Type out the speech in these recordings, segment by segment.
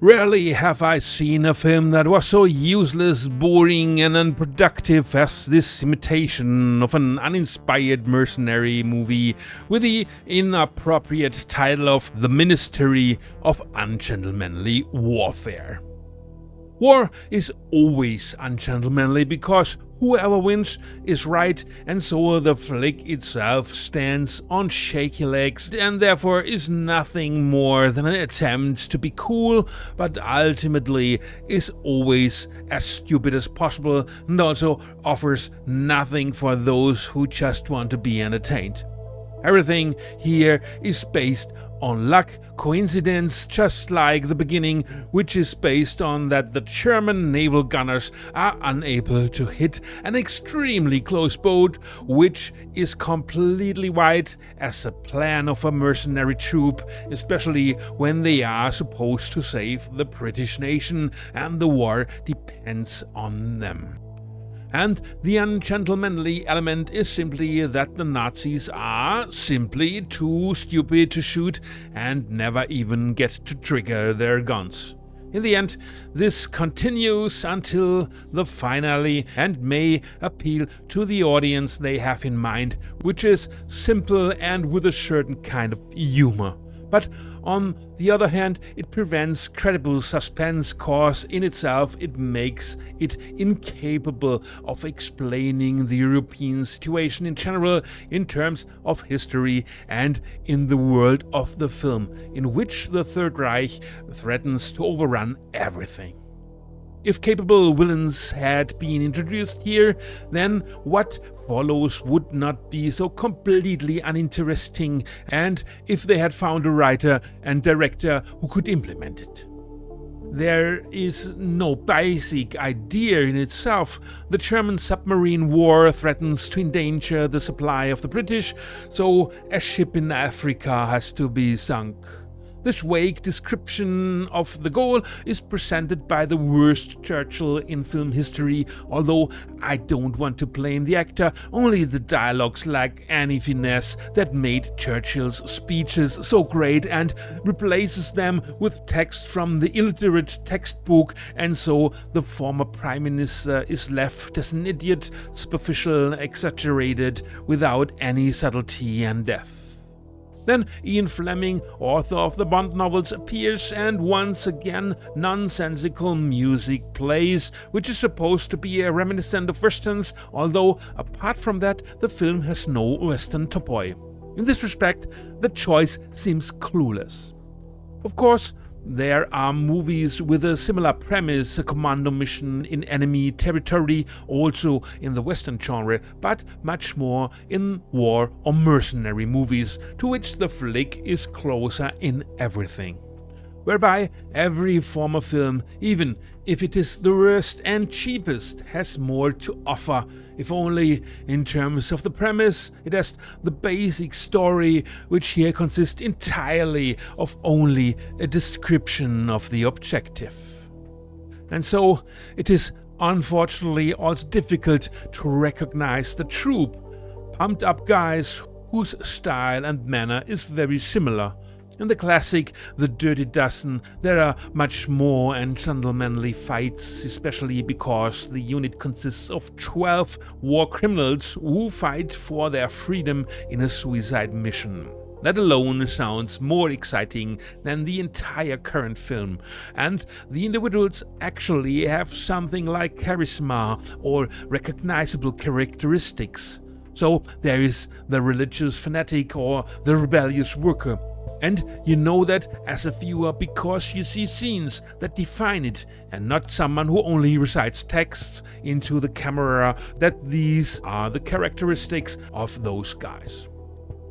Rarely have I seen a film that was so useless, boring, and unproductive as this imitation of an uninspired mercenary movie with the inappropriate title of The Ministry of Ungentlemanly Warfare. War is always ungentlemanly because whoever wins is right, and so the flick itself stands on shaky legs and therefore is nothing more than an attempt to be cool, but ultimately is always as stupid as possible and also offers nothing for those who just want to be entertained. Everything here is based on luck, coincidence, just like the beginning, which is based on that the German naval gunners are unable to hit an extremely close boat, which is completely white as a plan of a mercenary troop, especially when they are supposed to save the British nation and the war depends on them. And the ungentlemanly element is simply that the Nazis are simply too stupid to shoot and never even get to trigger their guns. In the end, this continues until the finale and may appeal to the audience they have in mind, which is simple and with a certain kind of humor. But on the other hand, it prevents credible suspense cause in itself it makes it incapable of explaining the European situation in general in terms of history and in the world of the film, in which the Third Reich threatens to overrun everything. If capable villains had been introduced here, then what follows would not be so completely uninteresting, and if they had found a writer and director who could implement it. There is no basic idea in itself. The German submarine war threatens to endanger the supply of the British, so a ship in Africa has to be sunk. This vague description of the goal is presented by the worst Churchill in film history, although I don't want to blame the actor, only the dialogues lack any finesse that made Churchill's speeches so great and replaces them with text from the illiterate textbook, and so the former Prime Minister is left as an idiot, superficial, exaggerated, without any subtlety and depth. Then Ian Fleming, author of the Bond novels, appears and once again nonsensical music plays, which is supposed to be a reminiscent of westerns, although apart from that the film has no western topoi. In this respect, the choice seems clueless. Of course, there are movies with a similar premise, a commando mission in enemy territory, also in the Western genre, but much more in war or mercenary movies, to which the flick is closer in everything. Whereby every former film, even if it is the worst and cheapest, has more to offer, if only in terms of the premise. It has the basic story, which here consists entirely of only a description of the objective. And so it is unfortunately also difficult to recognize the troupe, pumped up guys whose style and manner is very similar. In the classic The Dirty Dozen, there are much more ungentlemanly fights, especially because the unit consists of 12 war criminals who fight for their freedom in a suicide mission. That alone sounds more exciting than the entire current film, and the individuals actually have something like charisma or recognizable characteristics. So there is the religious fanatic or the rebellious worker. And you know that as a viewer because you see scenes that define it, and not someone who only recites texts into the camera that these are the characteristics of those guys.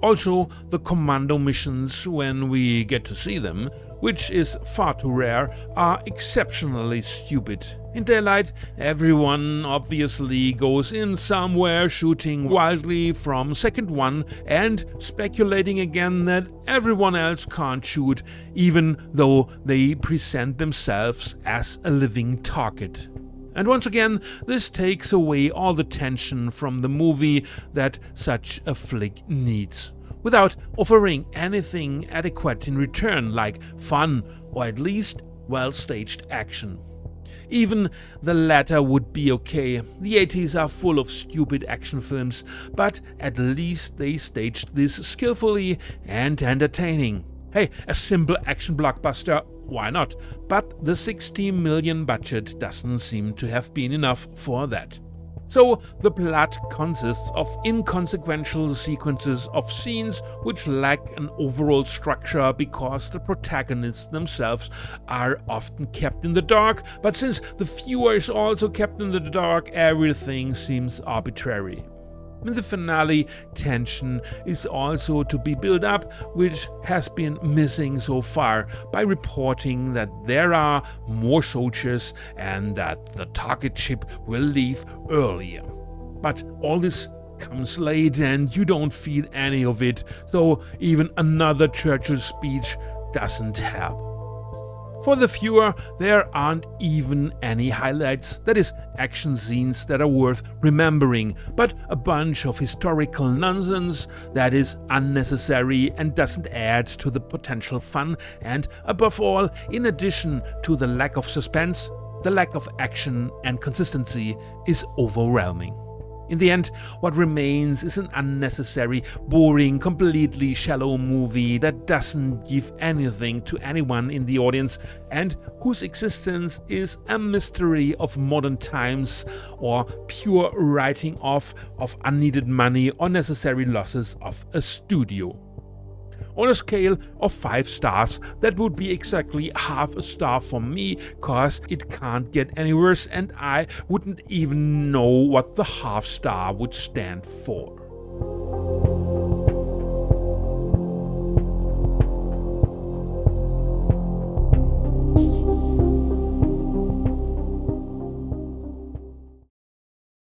Also, the commando missions, when we get to see them, which is far too rare, are exceptionally stupid. In daylight, everyone obviously goes in somewhere, shooting wildly from second one and speculating again that everyone else can't shoot, even though they present themselves as a living target. And once again, this takes away all the tension from the movie that such a flick needs, without offering anything adequate in return, like fun or at least well-staged action. Even the latter would be okay. The 80s are full of stupid action films, but at least they staged this skillfully and entertaining. Hey, a simple action blockbuster, why not? But the 60 million budget doesn't seem to have been enough for that. So the plot consists of inconsequential sequences of scenes which lack an overall structure because the protagonists themselves are often kept in the dark, but since the viewer is also kept in the dark, everything seems arbitrary. In the finale, tension is also to be built up, which has been missing so far, by reporting that there are more soldiers and that the target ship will leave earlier. But all this comes late and you don't feel any of it, so even another Churchill speech doesn't help. For the viewer, there aren't even any highlights, that is, action scenes that are worth remembering, but a bunch of historical nonsense that is unnecessary and doesn't add to the potential fun, and above all, in addition to the lack of suspense, the lack of action and consistency is overwhelming. In the end, what remains is an unnecessary, boring, completely shallow movie that doesn't give anything to anyone in the audience and whose existence is a mystery of modern times or pure writing off of unneeded money or necessary losses of a studio. On a scale of 5 stars, that would be exactly half a star for me, cause it can't get any worse and I wouldn't even know what the half star would stand for.